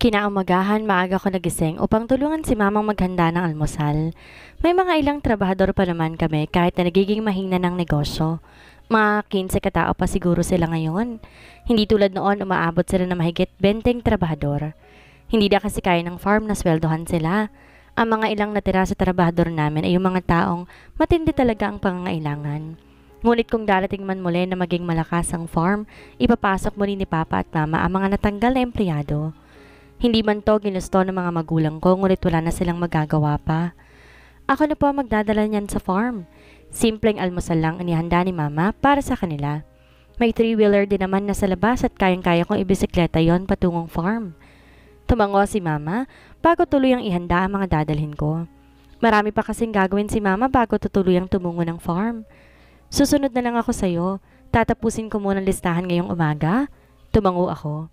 Kinaumagahan, maaga ko nagising upang tulungan si mamang maghanda ng almusal. May mga ilang trabahador pa naman kami kahit na nagiging mahina ng negosyo. Mga 15 katao pa siguro sila ngayon. Hindi tulad noon umaabot sila na mahigit 20 trabahador. Hindi na kasi kaya ng farm na sweldohan sila. Ang mga ilang natira sa trabahador namin ay yung mga taong matindi talaga ang pangangailangan. Ngunit kung darating man muli na maging malakas ang farm, ipapasok muli ni Papa at Mama ang mga natanggal na empleyado. Hindi man to ginusto ng mga magulang ko, ngunit wala na silang magagawa pa. Ako na po ang magdadala niyan sa farm. Simpleng almusal lang inihanda ni Mama para sa kanila. May three-wheeler din naman na sa labas at kayang-kaya kong ibisikleta yon patungong farm. Tumango si Mama bago tuluyang ihanda ang mga dadalhin ko. Marami pa kasing gagawin si Mama bago tutuluyang tumungo ng farm. Susunod na lang ako sa'yo. Tatapusin ko muna listahan ngayong umaga. Tumango ako.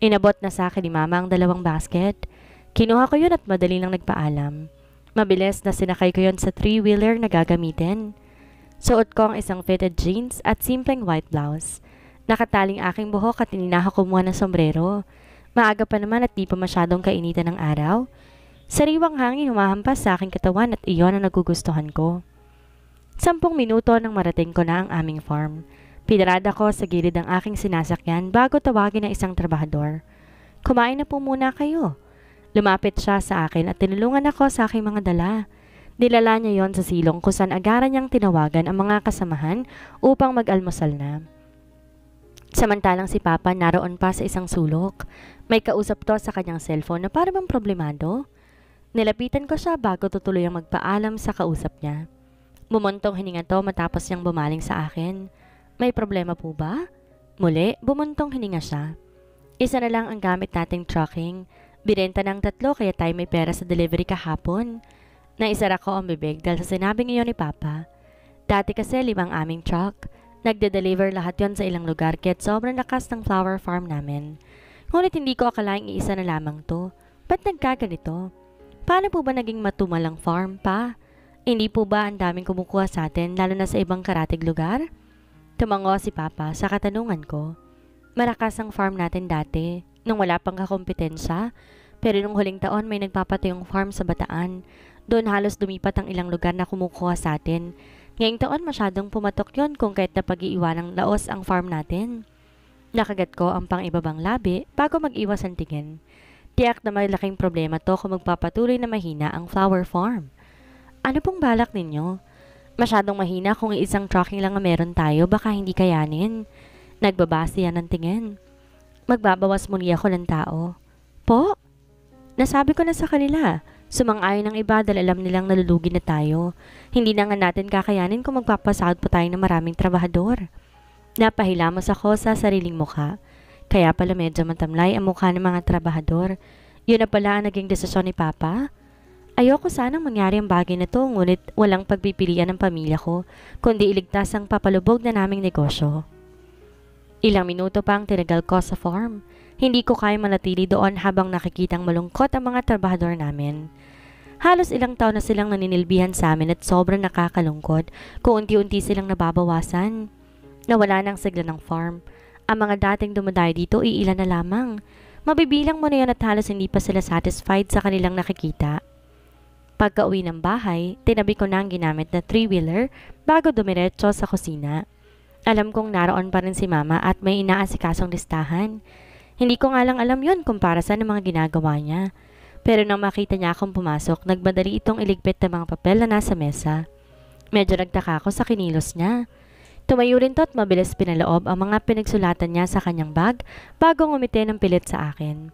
Inabot na sa akin ni Mama ang 2 basket. Kinuha ko yun at madali lang nagpaalam. Mabilis na sinakay ko yun sa three-wheeler na gagamitin. Suot ko ang isang fitted jeans at simpleng white blouse. Nakataling aking buhok at ininaha ko muna ng sombrero. Maaga pa naman at di pa masyadong kainitan ng araw. Sariwang hangin humahampas sa aking katawan at iyon ang nagugustuhan ko. 10 minuto nang marating ko na ang aming farm. Pinarada ko sa gilid ang aking sinasakyan bago tawagin ng isang trabahador. Kumain na po muna kayo. Lumapit siya sa akin at tinulungan ako sa aking mga dala. Nilala niya yon sa silong kung saan agaran niyang tinawagan ang mga kasamahan upang mag-almusal na. Samantalang si Papa naroon pa sa isang sulok. May kausap to sa kanyang cellphone na para bang problemado. Nilapitan ko siya bago tutuloy ang magpaalam sa kausap niya. Bumuntong hininga to matapos niyang bumaling sa akin. May problema po ba? Muli, bumuntong hininga siya. Isa na lang ang gamit nating trucking. Binenta ng 3 kaya tayo may pera sa delivery kahapon. Naisara ko ang bibig dahil sa sinabi ngayon ni Papa. Dati kasi 5 aming truck. Nagde-deliver lahat yon sa ilang lugar kaya't sobrang lakas ng flower farm namin. Ngunit hindi ko akalaing iisa na lamang to. Ba't nagkaganito? Paano po ba naging matumalang farm pa? Hindi po ba ang daming kumukuha sa atin lalo na sa ibang karatig lugar? Tumango si Papa sa katanungan ko. Marakas ang farm natin dati nung wala pang kakompetensya. Pero nung huling taon may nagpapatayong farm sa Bataan. Doon halos lumipat ang ilang lugar na kumukuha sa atin. Ngayong taon masyadong pumatok yon kung kahit na pag-iiwanang laos ang farm natin. Nakagat ko ang pang-ibabang labi bago mag-iwas ang tingin. Tiyak na malaking problema to kung magpapatuloy na mahina ang flower farm. Ano pong balak ninyo? Masyadong mahina kung isang trucking lang ang meron tayo, baka hindi kayanin. Nagbabase yan ng tingin. Magbabawas muli ako ng tao. Po? Nasabi ko na sa kanila. Sumang-ayon ng iba dahil alam nilang nalulugi na tayo. Hindi na nga natin kakayanin kung magpapasahod pa tayo ng maraming trabahador. Napahilamos ako sa sariling mukha. Kaya pala medyo matamlay ang mukha ng mga trabahador. Yun na pala ang naging desisyon ni Papa. Ayoko sanang mangyari ang bagay na to, ngunit walang pagpipilian ng pamilya ko, kundi iligtas ang papalubog na naming negosyo. Ilang minuto pa ang tinagal ko sa farm. Hindi ko kaya manatili doon habang nakikitang malungkot ang mga trabahador namin. Halos ilang taon na silang naninilbihan sa amin at sobrang nakakalungkot kung unti-unti silang nababawasan. Nawala ng sigla ng farm. Ang mga dating dumadayo dito iilan na lamang. Mabibilang mo na yan at halos hindi pa sila satisfied sa kanilang nakikita. Pagka-uwi ng bahay, tinabi ko na ang ginamit na three-wheeler bago dumiretso sa kusina. Alam kong naroon pa rin si Mama at may inaasikasong listahan. Hindi ko nga lang alam yon kumpara sa mga ginagawa niya. Pero nang makita niya akong pumasok, nagmadali itong iligpit ng mga papel na nasa mesa. Medyo nagtaka ako sa kinilos niya. Tumayo rin to at mabilis pinaloob ang mga pinagsulatan niya sa kanyang bag bago ngumiti ng pilit sa akin.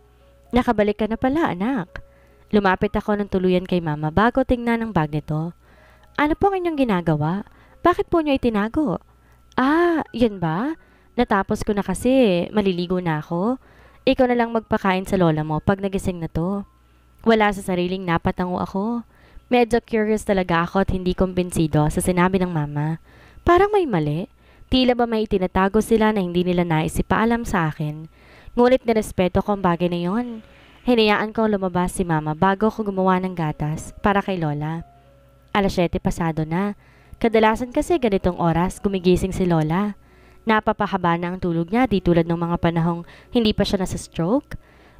Nakabalik ka na pala, anak. Lumapit ako ng tuluyan kay Mama bago tingnan ang bag nito. Ano po ang inyong ginagawa? Bakit po niyo itinago? Ah, yun ba? Natapos ko na kasi, maliligo na ako. Ikaw na lang magpakain sa lola mo pag nagising na to. Wala sa sariling napatango ako. Medyo curious talaga ako at hindi kumbinsido sa sinabi ng Mama. Parang may mali. Tila ba may itinatago sila na hindi nila nais ipaalam sa akin. Ngunit nirespeto ko ang bagay na yon. Hinayaan kong lumabas si Mama bago ko gumawa ng gatas para kay Lola. 7:00 pasado na. Kadalasan kasi ganitong oras gumigising si Lola. Napapahaba na ang tulog niya di tulad ng mga panahong hindi pa siya nasa stroke.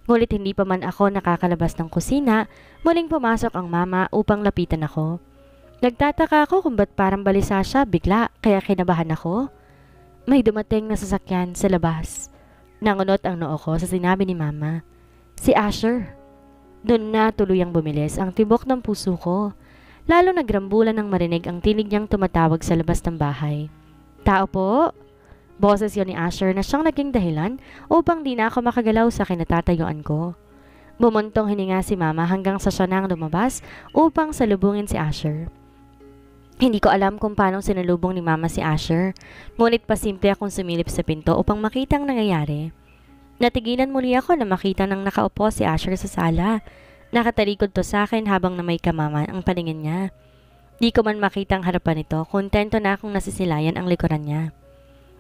Ngunit hindi pa man ako nakakalabas ng kusina, muling pumasok ang mama upang lapitan ako. Nagtataka ako kung ba't parang balisa siya bigla kaya kinabahan ako. May dumating na sasakyan sa labas. Nangunot ang noo ko sa sinabi ni mama. Si Asher. Doon na tuluyang bumilis ang tibok ng puso ko. Lalo nagrambulan nang marinig ang tinig niyang tumatawag sa labas ng bahay. Tao po? Boses yon ni Asher na siyang naging dahilan upang di na ako makagalaw sa kinatatayuan ko. Bumuntong hininga si mama hanggang sa siya nang lumabas upang salubungin si Asher. Hindi ko alam kung paano sinalubong ni mama si Asher, ngunit pasimple akong sumilip sa pinto upang makita ang nangyayari. Natigilan muli ako na makita nang nakaupo si Asher sa sala. Nakatalikod to sa akin habang na may kamaman ang paningin niya. Di ko man makita ang harapan nito, kontento na akong nasisilayan ang likuran niya.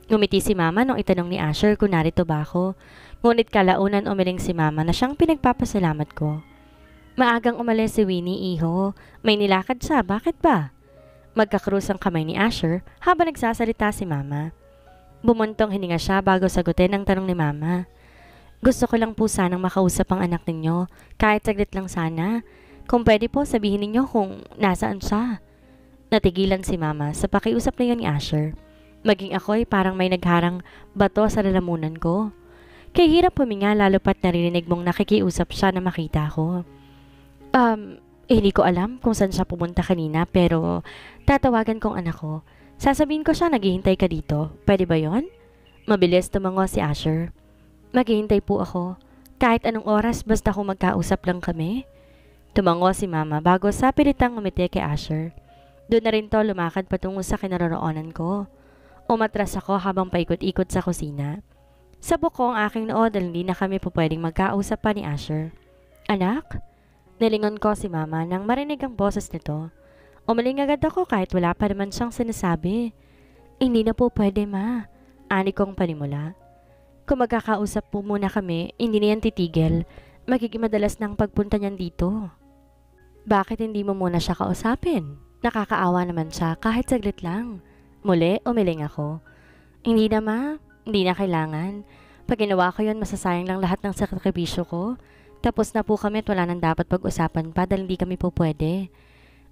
Ngumiti si mama nung itanong ni Asher kung narito ba ako, ngunit kalaunan umiling si mama na siyang pinagpapasalamat ko. Maagang umalis si Winnie, iho. May nilakad siya, bakit ba? Magkakrus ang kamay ni Asher habang nagsasalita si mama. Bumuntong hininga siya bago sagutin ang tanong ni mama. Gusto ko lang po sanang makausap ang anak ninyo, kahit saglit lang sana. Kung pwede po sabihin ninyo kung nasaan siya. Natigilan si mama sa pakiusap na yun ni Asher. Maging ako ay parang may nagharang bato sa lalamunan ko. Kaya hirap huminga lalo pat naririnig mong nakikiusap siya na makita ko. Hindi ko alam kung saan siya pumunta kanina pero tatawagan kong anak ko. Sasabihin ko siya naghihintay ka dito. Pwede ba yon? Mabilis tumango si Asher. Maghihintay po ako. Kahit anong oras basta kung magkausap lang kami. Tumango si mama bago sa pilitang umiti kay Asher. Doon na rin to lumakad patungo sa kinaroroonan ko. Umatras ako habang paikot-ikot sa kusina. Sabok ko ang aking noo dahil hindi na kami po pwedeng magkausap pa ni Asher. Anak? Nalingon ko si mama nang marinig ang boses nito. Umaling agad ako kahit wala pa naman siyang sinasabi. Hindi na po pwede ma. Ani kong panimula. Kung magkakausap po muna kami, hindi na yan titigil. Magiging madalas ng pagpunta niyan dito. Bakit hindi mo muna siya kausapin? Nakakaawa naman siya kahit saglit lang. Muli, umiling ako. Hindi na ma. Hindi na kailangan. Pag ginawa ko yun, masasayang lang lahat ng sakripisyo ko. Tapos na po kami at wala nang dapat pag-usapan pa dahil hindi kami po pwede.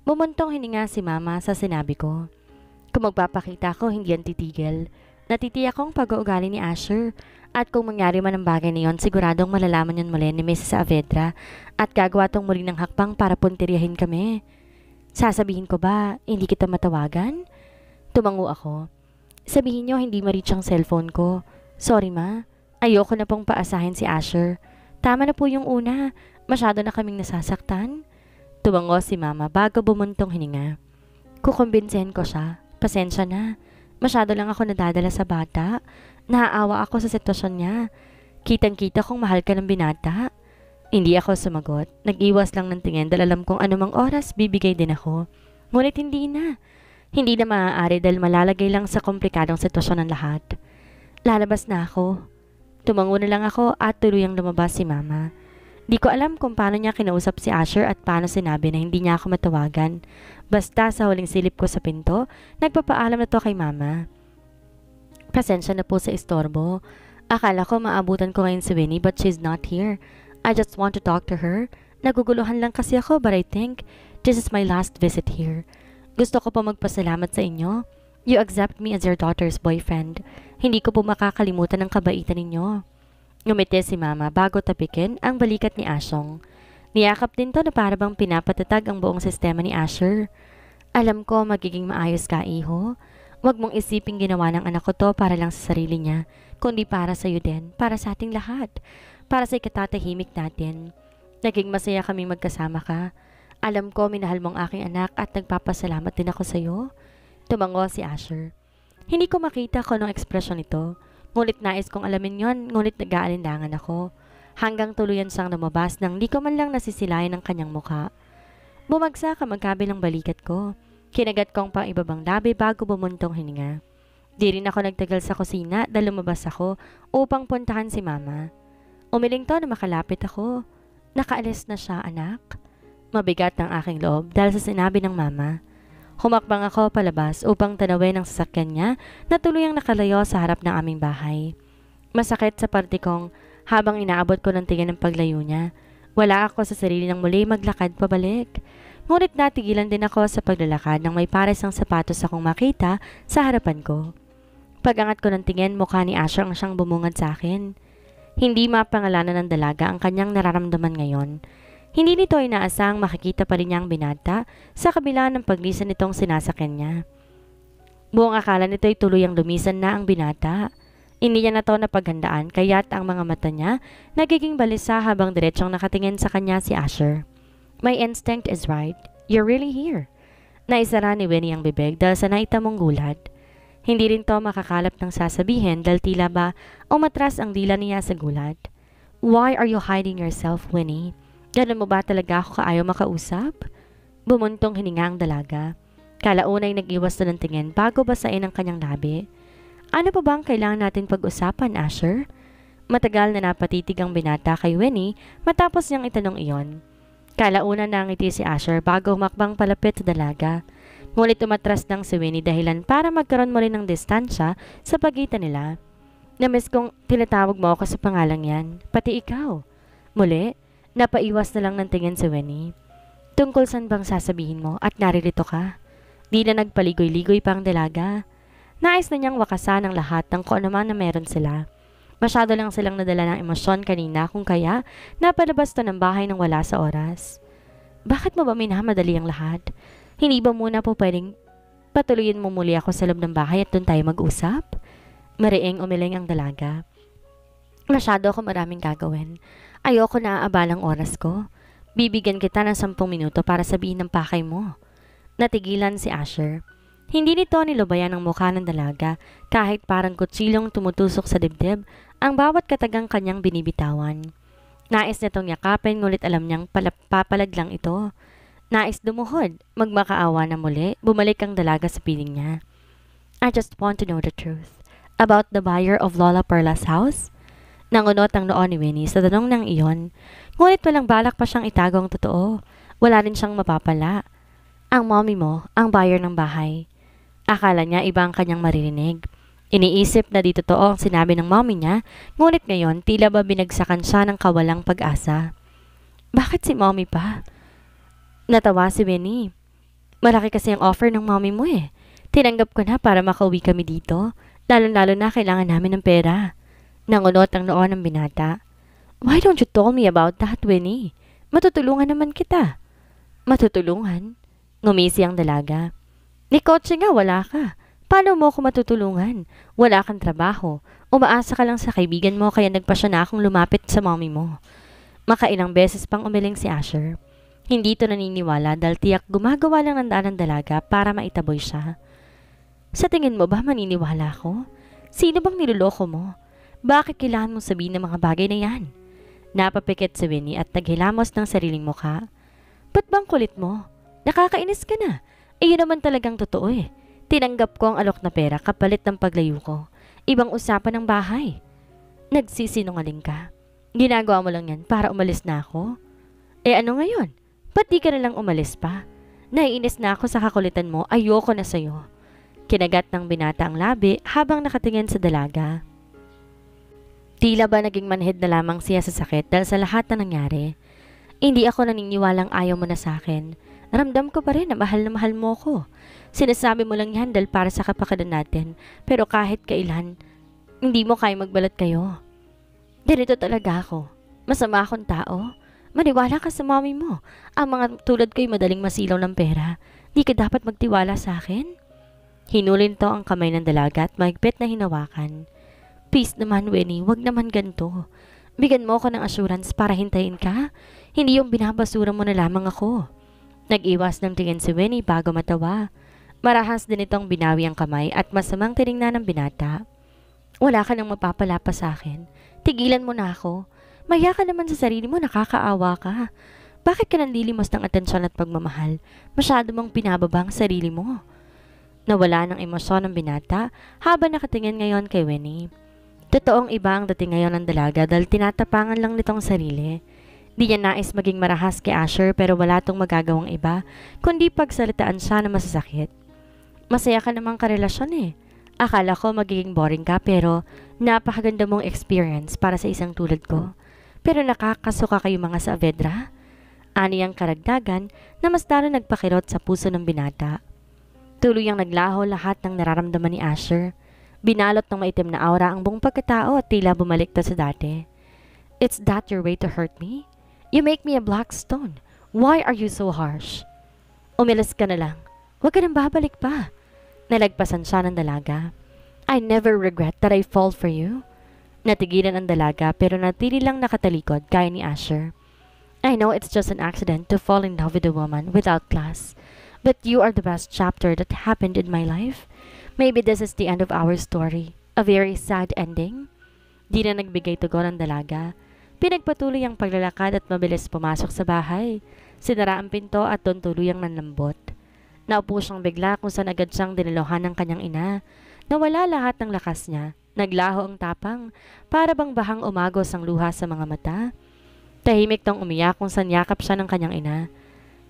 Bumuntong hininga si mama sa sinabi ko. Kung magpapakita ko, hindi yan titigil. Natitiyak kong pag-uugali ni Asher. At kung mangyari man ang bagay na yon, siguradong malalaman yun muli ni Mrs. Saavedra at gagawa tong muli ng hakbang para puntiryahin kami. Sasabihin ko ba, hindi kita matawagan? Tumango ako. Sabihin nyo, hindi ma-reach ang cellphone ko. Sorry ma, ayoko na pong paasahin si Asher. Tama na po yung una. Masyado na kaming nasasaktan. Tumango si mama bago bumuntong hininga. Kukumbinsihin ko siya. Pasensya na. Masyado lang ako nadadala sa bata. Naaawa ako sa sitwasyon niya. Kitang-kita kong mahal ka ng binata. Hindi ako sumagot. Nag-iwas lang ng tingin dahil alam kong anumang oras bibigay din ako. Ngunit hindi na. Hindi na maaari dahil malalagay lang sa komplikadong sitwasyon ng lahat. Lalabas na ako. Tumango na lang ako at tuluyang lumabas si mama. Di ko alam kung paano niya kinausap si Asher at paano sinabi na hindi niya ako matawagan. Basta sa huling silip ko sa pinto, nagpapaalam na to kay mama. Pasensya na po sa istorbo. Akala ko maabutan ko ngayon si Winnie but she's not here. I just want to talk to her. Naguguluhan lang kasi ako but I think this is my last visit here. Gusto ko po magpasalamat sa inyo. You accept me as your daughter's boyfriend. Hindi ko po makakalimutan ang kabaitan ninyo. Ngumiti si mama bago tapikin ang balikat ni Asyong. Niyakap din to na para bang pinapatatag ang buong sistema ni Asher. Alam ko magiging maayos ka, iho. Huwag mong isiping ginawa ng anak ko to para lang sa sarili niya, kundi para sa iyo din, para sa ating lahat, para sa ikatatahimik natin. Naging masaya kaming magkasama ka. Alam ko minahal mong aking anak at nagpapasalamat din ako sa iyo. Tumango si Asher. Hindi ko makita kung anong ekspresyon ito. Ngunit nais kong alamin yon, ngunit nag-aalinlangan ako. Hanggang tuluyan siyang lumabas nang di ko man lang nasisilayan ang kanyang mukha. Bumagsak ang magkabilang balikat ko. Kinagat kong pang ibabang labi bago bumuntong hininga. Di rin ako nagtagal sa kusina dahil lumabas ako upang puntahan si mama. Umiling to na makalapit ako. Nakaalis na siya, anak. Mabigat ang aking loob dahil sa sinabi ng mama. Humakbang ako palabas upang tanawin ang sasakyan niya na tuluyang nakalayo sa harap ng aming bahay. Masakit sa parte kong Habang inaabot ko ng tingin ng paglayo niya, wala ako sa sarili ng muli maglakad pabalik. Ngunit natigilan din ako sa paglalakad nang may pares ng sapatos akong makita sa harapan ko. Pag-angat ko ng tingin, mukha ni Asher ang siyang bumungad sa akin. Hindi mapangalanan ng dalaga ang kanyang nararamdaman ngayon. Hindi nito inaasahang makikita pa rin niya ang binata sa kabila ng paglisan nitong sinasakyan niya. Buong akala nito ay tuluyang lumisan na ang binata. Hindi niya na to napaghandaan kaya't ang mga mata niya nagiging balisa habang diretsong nakatingin sa kanya si Asher. My instinct is right. You're really here. Naisara ni Winnie ang bibig dahil sa naita mong gulat. Hindi rin to makakalap ng sasabihin dahil tila ba umatras ang dila niya sa gulat. Why are you hiding yourself, Winnie? Ganun mo ba talaga ako kaayaw makausap? Bumuntong hininga ang dalaga. Kalaunay nag-iwas na ng tingin bago basain ang kanyang labi. Ano pa ba ang kailangan natin pag-usapan, Asher? Matagal na napatitig ang binata kay Winnie matapos niyang itanong iyon. Kalauna nangiti si Asher bago humakbang palapit sa dalaga. Ngunit umatras ng si Winnie dahilan para magkaroon muli ng distansya sa pagitan nila. Namiss kong tinatawag mo ako sa pangalang yan, pati ikaw. Muli, napaiwas na lang ng tingin si Winnie. Tungkol saan bang sasabihin mo at naririto ka? Di na nagpaligoy-ligoy pa ang dalaga. Nais na niyang wakasan ang lahat ng kung ano man na meron sila. Masyado lang silang nadala ng emosyon kanina kung kaya napalabas to ng bahay nang wala sa oras. Bakit mo ba minamadali ang lahat? Hindi ba muna po pwedeng patuloyin mo muli ako sa loob ng bahay at doon tayo mag-usap? Mariing umiling ang dalaga. Masyado ako maraming gagawin. Ayoko na aabalang oras ko. Bibigyan kita ng 10 minuto para sabihin ng pakay mo. Natigilan si Asher. Hindi nito nilubayan ang mukha ng dalaga kahit parang kutsilong tumutusok sa dibdib ang bawat katagang kanyang binibitawan. Nais nitong yakapin ngunit alam niyang papalag lang ito. Nais dumuhod, magmakaawa na muli, bumalik ang dalaga sa piling niya. I just want to know the truth. About the buyer of Lola Perla's house? Nangunot ang noon ni Winnie sa tanong ng iyon, ngunit walang balak pa siyang itago ang totoo. Wala rin siyang mapapala. Ang mommy mo, ang buyer ng bahay. Akala niya iba ang kanyang maririnig. Iniisip na di totoo ang sinabi ng mommy niya, ngunit ngayon tila ba binagsakan siya ng kawalang pag-asa. Bakit si mommy pa? Natawa si Winnie. Malaki kasi ang offer ng mommy mo eh. Tinanggap ko na para makauwi kami dito. Lalo-lalo na kailangan namin ng pera. Nangunot ang noon ng binata. Why don't you tell me about that, Winnie? Matutulungan naman kita. Matutulungan? Ngumisi ang dalaga. Ni kotse nga wala ka. Paano mo ako matutulungan? Wala kang trabaho. Umaasa ka lang sa kaibigan mo kaya nagpasya na akong lumapit sa mommy mo. Makailang beses pang umiling si Asher. Hindi ito naniniwala dahil tiyak gumagawa lang ng daan ng dalaga para maitaboy siya. Sa tingin mo ba maniniwala ako? Sino bang niloloko mo? Bakit kailangan mong sabihin ng mga bagay na yan? Napapikit si Winnie at naghilamos ng sariling mukha. Ba't bang kulit mo? Nakakainis ka na. Yun naman talagang totoo eh. Tinanggap ko ang alok na pera kapalit ng paglayo ko. Ibang usapan ng bahay. Nagsisinungaling ka. Ginagawa mo lang yan para umalis na ako? Ano ngayon? Ba't di ka nalang umalis pa? Naiinis na ako sa kakulitan mo, ayoko na sa'yo. Kinagat ng binata ang labi habang nakatingin sa dalaga. Tila ba naging manhid na lamang siya sa sakit dahil sa lahat na nangyari? Hindi ako naniniwalang ayaw mo na sa akin. Ramdam ko pa rin na mahal mo ko. Sinasabi mo lang yan dahil para sa kapakanan natin. Pero kahit kailan, hindi mo kaya magbalat kayo. Ganito talaga ako. Masama akong tao. Maniwala ka sa mommy mo. Ang mga tulad ko'y madaling masilaw ng pera. Di ka dapat magtiwala sa akin? Hinulin to ang kamay ng dalaga at mahigpit na hinawakan. Please naman, Winnie, wag naman ganito. Bigyan mo ako ng assurance para hintayin ka. Hindi yung binabasura mo na lamang ako. Nag-iwas ng tingin si Winnie bago matawa. Marahas din itong binawi ang kamay at masamang tiningnan ng binata. Wala ka nang mapapala pa sa akin. Tigilan mo na ako. Maya ka naman sa sarili mo, nakakaawa ka. Bakit ka nanlilimos ng atensyon at pagmamahal? Masyado mong pinababa ang sarili mo. Nawala ng emosyon ng binata habang nakatingin ngayon kay Winnie. Totoong iba ang dating ngayon ng dalaga dahil tinatapangan lang nitong sarili. Di niya nais maging marahas kay Asher pero wala tong magagawang iba kundi pagsalitaan siya na masasakit. Masaya ka namang karelasyon eh. Akala ko magiging boring ka pero napakaganda mong experience para sa isang tulad ko. Pero nakakasuka kayo mga Saavedra. Ani ang karagdagan na mas lalo nagpakirot sa puso ng binata. Tuluyang naglaho lahat ng nararamdaman ni Asher. Binalot ng maitim na aura ang buong pagkatao at tila bumalik to sa dati. It's that your way to hurt me? You make me a black stone. Why are you so harsh? Umilas ka na lang. Huwag ka nang babalik pa. Nalagpasan siya ng dalaga. I never regret that I fall for you. Natigilan ang dalaga pero natili lang nakatalikod gaya ni Asher. I know it's just an accident to fall in love with a woman without class. But you are the best chapter that happened in my life. Maybe this is the end of our story. A very sad ending. Di na nagbigay tugon ang dalaga. Pinagpatuloy ang paglalakad at mabilis pumasok sa bahay. Sinara ang pinto at doon tuluyang nanlambot. Naupo siyang bigla kung saan agad siyang dinilohan ng kanyang ina. Nawala lahat ng lakas niya. Naglaho ang tapang. Para bang bahang umagos ang luha sa mga mata. Tahimik tong umiyak kung saan yakap siya ng kanyang ina.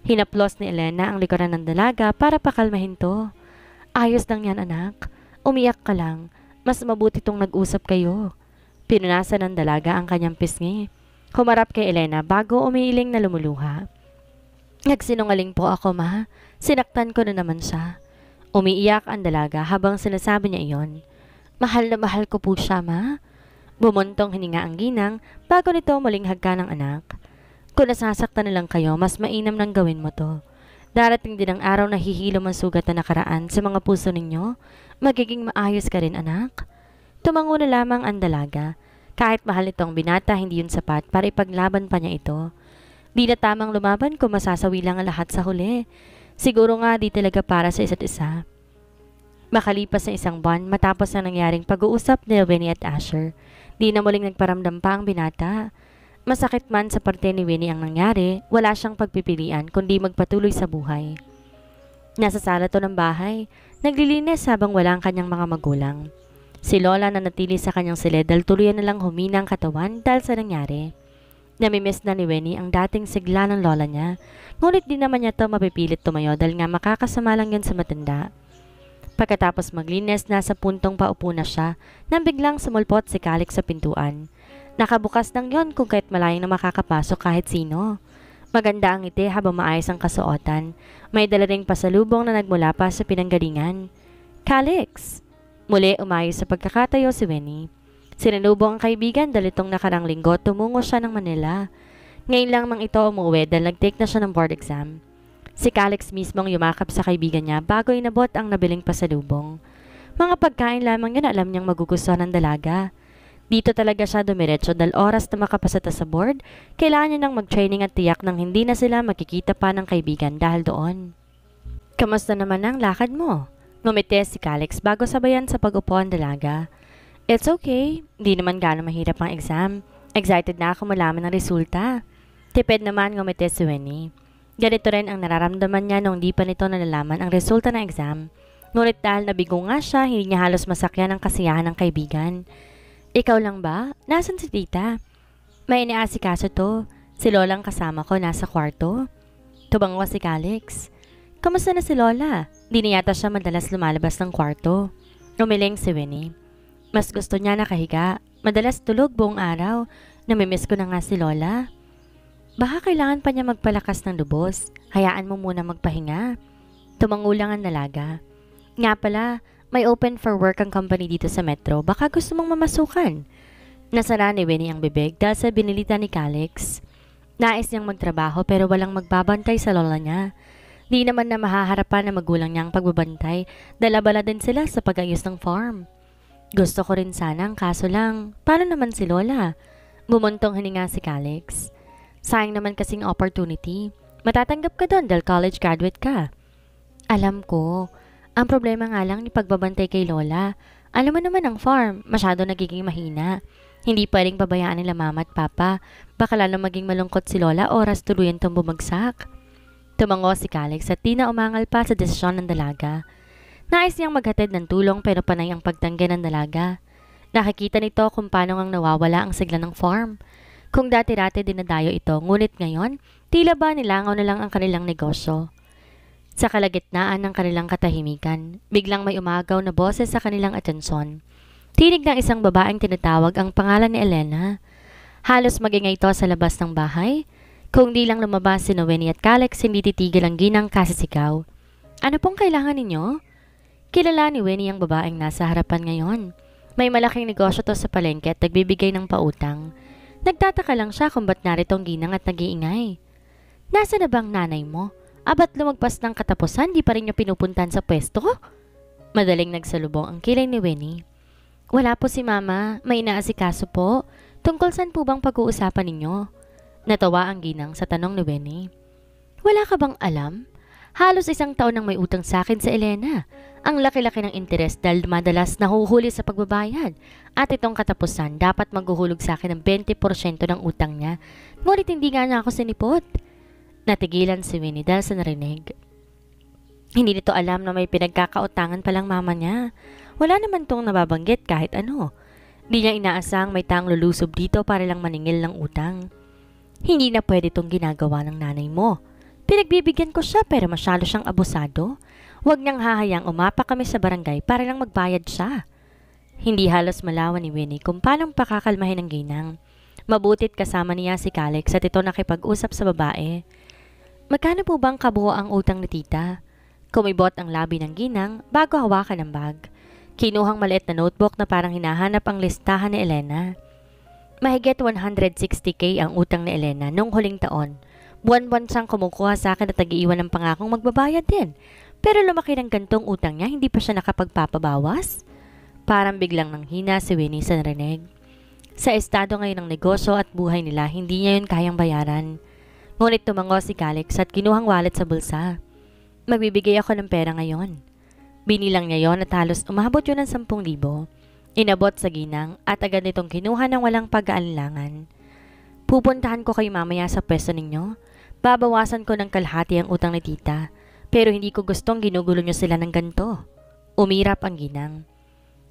Hinaplos ni Elena ang likuran ng dalaga para pakalmahin to. Ayos lang yan anak. Umiyak ka lang. Mas mabuti tong nag-usap kayo. Pinunasan ng dalaga ang kanyang pisngi. Humarap kay Elena bago umiiling na lumuluha. Nagsinungaling po ako ma. Sinaktan ko na naman siya. Umiiyak ang dalaga habang sinasabi niya iyon. Mahal na mahal ko po siya ma. Bumuntong hininga ang ginang bago nito muling hagka ng anak. Kung nasasaktan na lang kayo, mas mainam nang gawin mo to. Darating din ang araw na hihilom ang sugat na nakaraan sa mga puso ninyo. Magiging maayos ka rin anak. Tumango na lamang ang dalaga. Kahit mahal itong binata, hindi yun sapat para ipaglaban pa niya ito. Di na tamang lumaban kung masasawi lang ang lahat sa huli. Siguro nga di talaga para sa isa't isa. Makalipas na isang buwan matapos na nangyaring pag-uusap ni Winnie at Asher, di na muling nagparamdam pa ang binata. Masakit man sa parte ni Winnie ang nangyari, wala siyang pagpipilian kundi magpatuloy sa buhay. Nasa sala to ng bahay, naglilinis habang wala ang kanyang mga magulang. Si Lola na natili sa kanyang silid dahil tuluyan na lang humina ang katawan dahil sa nangyari. Namimiss na ni Winnie ang dating sigla ng lola niya, ngunit di naman niya to mapipilit tumayo dahil nga makakasama lang yun sa matanda. Pagkatapos maglinis, nasa puntong paupo na siya nang biglang sumulpot si Calix sa pintuan. Nakabukas lang yon kung kahit malayong na makakapasok kahit sino. Maganda ang ngiti habang maayos ang kasuotan. May dala ring pasalubong na nagmula pa sa pinanggalingan. Calix! Muli umayos sa pagkakatayo si Winnie. Sinalubong ang kaibigan dahil itong nakarang linggo tumungo siya ng Manila. Ngayon lang mang ito umuwi dahil nag-take na siya ng board exam. Si Calix mismong yumakap sa kaibigan niya bago inabot ang nabiling pasalubong. Mga pagkain lamang yun alam niyang magugustuhan ng dalaga. Dito talaga siya dumiretso dahil oras na makapasata sa board, kailangan niya nang mag-training at tiyak nang hindi na sila magkikita pa ng kaibigan dahil doon. Kamusta naman ang lakad mo? Ngumiti si Calix bago sabayan sa pag-upo ang dalaga. It's okay, di naman gaano mahirap ang exam. Excited na ako malaman ang resulta. Tipid naman ngumiti si Winnie. Ganito rin ang nararamdaman niya nung di pa nito nalalaman ang resulta ng exam. Ngunit dahil nabigo nga siya, hindi niya halos masakyan ang kasiyahan ng kaibigan. Ikaw lang ba? Nasaan si tita? May iniasikaso to. Si Lolang kasama ko nasa kwarto. Tubango si Calix. Kamusta na si Lola? Di na yata siya madalas lumalabas ng kwarto. Umiling si Winnie. Mas gusto niya nakahiga. Madalas tulog buong araw. Namimiss ko na nga si Lola. Baka kailangan pa niya magpalakas ng lubos. Hayaan mo muna magpahinga. Tumango lang ang dalaga. Nga pala, may open for work ang company dito sa Metro. Baka gusto mong mamasukan. Nasara ni Winnie ang bibig dahil sa binilita ni Calix. Nais niyang magtrabaho pero walang magbabantay sa lola niya. Di naman na mahaharapan na magulang niyang pagbabantay dahil abala din sila sa pag-ayos ng farm. Gusto ko rin sanang kaso lang, paano naman si Lola? Bumuntong hininga si Calix. Sayang naman kasing opportunity. Matatanggap ka doon dahil college graduate ka. Alam ko. Ang problema nga lang ni pagbabantay kay Lola. Alam mo naman ang farm, masyado nagiging mahina. Hindi pwedeng pabayaan nila mama at papa. Baka lalo maging malungkot si Lola oras tuluyan tong bumagsak. Tumango si Calix at di na umangal pa sa desisyon ng dalaga. Nais niyang maghatid ng tulong pero panay ang pagtanggi ng dalaga. Nakikita nito kung paano ngang nawawala ang sigla ng farm. Kung dati-dati dinadayo ito, ngunit ngayon, tila ba nilangaw na lang ang kanilang negosyo. Sa kalagitnaan ng kanilang katahimikan, biglang may umagaw na boses sa kanilang atensyon. Tinig ng isang babaeng tinatawag ang pangalan ni Elena. Halos magingay ito sa labas ng bahay. Kung di lang lumabas si Winnie at Calix, hindi titigil ang ginang kasisigaw. Ano pong kailangan ninyo? Kilala ni Winnie ang babaeng nasa harapan ngayon. May malaking negosyo to sa palengke at nagbibigay ng pautang. Nagtataka lang siya kung ba't narito ang ginang at nag-iingay. Nasa na bang nanay mo? Abat lumagpas ng katapusan, di pa rin niyo pinupuntan sa pwesto ko? Madaling nagsalubong ang kilay ni Winnie. Wala po si Mama, may inaasikaso po. Tungkol saan po bang pag-uusapan ninyo? Natawa ang ginang sa tanong ni Winnie. Wala ka bang alam? Halos 1 taon nang may utang sa akin sa Elena. Ang laki-laki ng interes dahil madalas nahuhuli sa pagbabayad. At itong katapusan, dapat maghuhulog sa akin ng 20% ng utang niya. Ngunit hindi nga niya ako sinipot. Natigilan si Winnie dahil sa narinig. Hindi nito alam na may pinagkakautangan palang mama niya. Wala naman tong nababanggit kahit ano. Di niya inaasang may taong lulusob dito para lang maningil ng utang. Hindi na pwede tong ginagawa ng nanay mo. Pinagbibigyan ko siya pero masyado siyang abusado. Huwag niyang hahayang umapa kami sa barangay para lang magbayad siya. Hindi halos malawan ni Winnie kung paano pakakalmahin ang ginang. Mabutit kasama niya si Calix at ito nakipag-usap sa babae. Magkano po bang kabuo ang utang ni tita? Kumibot ang labi ng ginang bago hawakan ang bag. Kinuhang maliit na notebook na parang hinahanap ang listahan ni Elena. Mahigit 160k ang utang ni Elena noong huling taon. Buwan-buwan siyang kumukuha sa akin at nag-iiwan ng pangakong magbabayad din. Pero lumaki ng gantong utang niya, hindi pa siya nakapagpapabawas? Parang biglang nanghina si Winnie sa narinig. Sa estado ngayon ng negosyo at buhay nila, hindi niya yun kayang bayaran. Ngunit tumango si Calix at kinuhang wallet sa bulsa. Magbibigay ako ng pera ngayon. Binilang niya yon at halos umabot yun ng 10,000. Inabot sa ginang at agad nitong kinuha ng walang pag-aalinlangan. Pupuntahan ko kayo mamaya sa pwesto ninyo. Babawasan ko ng kalahati ang utang ni tita. Pero hindi ko gustong ginugulo niyo sila ng ganito. Umirap ang ginang.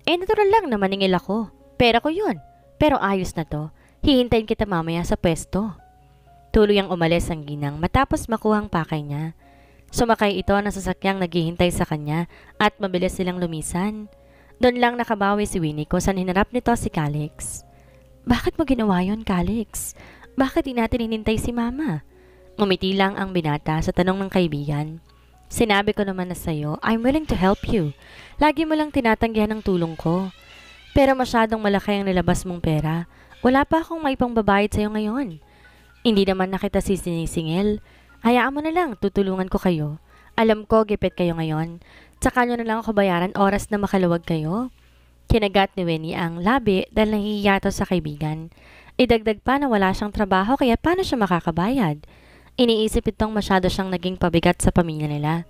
Natural lang na maningil ako. Pera ko yun. Pero ayos na to. Hihintayin kita mamaya sa pwesto. Tuluyang umalis ang ginang matapos makuha ang pakay niya. Sumakay ito na sasakyang naghihintay sa kanya at mabilis silang lumisan. Doon lang nakabawi si Winnie kung saan hinarap nito si Calix. Bakit mo ginawa yon, Calix? Bakit di natin hinintay si Mama? Ngumiti lang ang binata sa tanong ng kaibigan. Sinabi ko naman na sa'yo, I'm willing to help you. Lagi mo lang tinatanggihan ang tulong ko. Pero masyadong malaki ang nilabas mong pera. Wala pa akong may pangbabayad sa'yo ngayon. Hindi naman na kita sinisingil. Hayaan mo na lang, tutulungan ko kayo. Alam ko, gipit kayo ngayon. Tsaka nyo na lang ako bayaran oras na makaluwag kayo. Kinagat ni Winnie ang labi dahil nahihiya to sa kaibigan. Idagdag pa na wala siyang trabaho kaya paano siya makakabayad? Iniisip itong masyado siyang naging pabigat sa pamilya nila.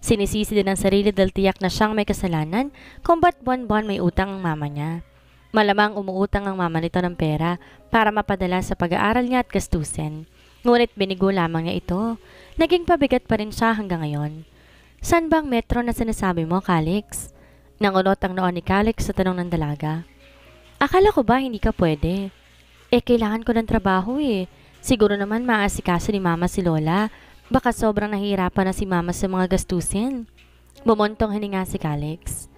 Sinisisi din ang sarili dahil tiyak na siyang may kasalanan kung ba't buwan-buwan may utang ang mama niya. Malamang umuutang ang mama nito ng pera para mapadala sa pag-aaral niya at gastusin. Ngunit binigo lamang niya ito. Naging pabigat pa rin siya hanggang ngayon. Saan bang metro na sinasabi mo, Calix? Nangunot ang noon ni Calix sa tanong ng dalaga. Akala ko ba hindi ka pwede? Kailangan ko ng trabaho eh. Siguro naman maaasikaso ni Mama si Lola. Baka sobrang nahihirapan na si Mama sa mga gastusin. Bumontong hininga si Calix.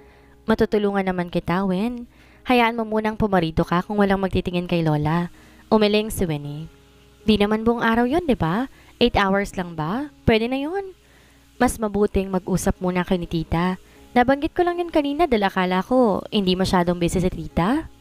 Matutulungan naman kita, Wen. Hayaan mo munang pumarito ka kung walang magtitingin kay Lola. Umiling si Winnie. Di naman buong araw yon, di ba? 8 hours lang ba? Pwede na yon. Mas mabuting mag-usap muna kay ni tita. Nabanggit ko lang yun kanina dahil akala ko hindi masyadong busy si tita.